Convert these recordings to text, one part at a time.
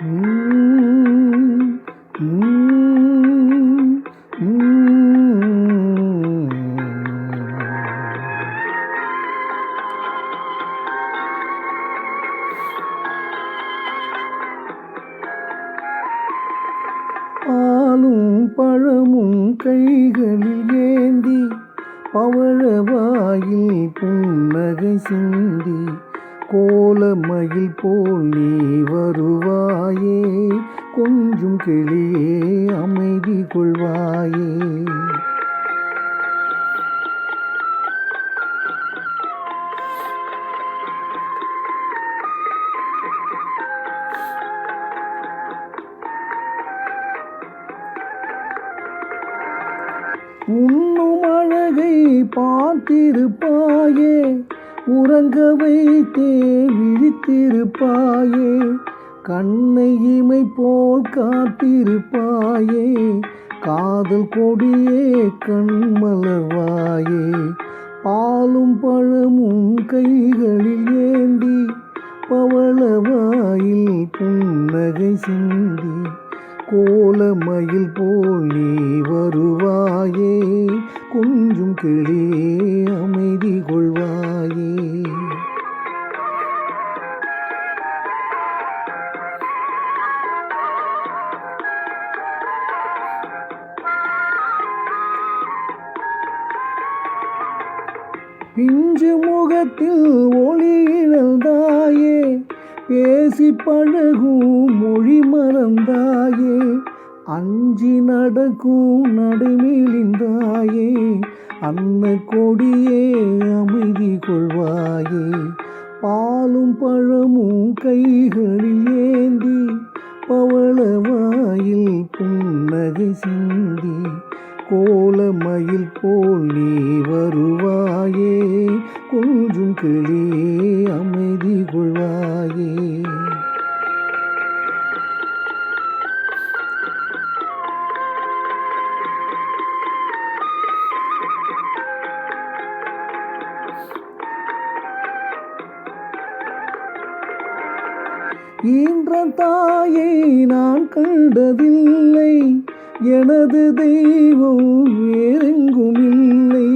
ம், ம், ம். பாலும் பழமும் கைகளில் ஏந்தி பவழவாயில் புன்னகை சிந்தி கோலமயில் போல் நீ வருவாயே, கொஞ்சும் கிளியே அமைதி கொள்வாயே. உண்ணும் அழகை பார்த்திருப்பாயே, உறங்க வைத்தே விழித்திருப்பாயே, கண்ணை இமை போல் காத்திருப்பாயே, காதல் கொடியே கண்மலர்வாயே. பாலும் பழமும் கைகளில் ஏந்தி பவளவாயில் புன்னகை சிந்தி கோலமயில் போல் நீ வருவாயே, கொஞ்சும் கிளியே அமைதி கொள்வாயே. பிஞ்சு முகத்தில் ஒளி இழந்தாயே, பேசி பழகும் மொழி மறந்தாயே, அஞ்சி நடக்கும் நடைமேலிந்தாயே, அன்ன கொடியே அமைதி கொள்வாயே. பாலும் பழமும் கைகளில் ஏந்தி பவளவாயில் புன்னகை சிந்தி கோலமயில் போல் நீ வருவாயே, கொஞ்சும் கிளியே அமைதி கொள்வாயே. ஈன்ற தாயை நான் கண்டதில்லை, எனது தெய்வம் வேறெங்கும் இல்லை,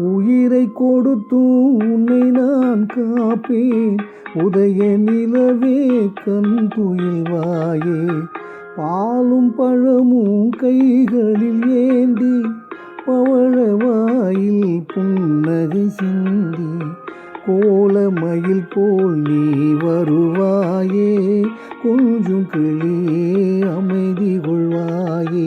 உயிரை கொடுத்தும் உன்னை நான் காப்பேன், உதய நிலவே கண் துயில்வாயே. பாலும் பழமும் கைகளில் ஏந்தி பவழவாயில் புன்னகை சிந்தி கோலமயில் போல் நீ வருவாயே, கொஞ்சும் கிளியே அமைதி கொள்வாயே.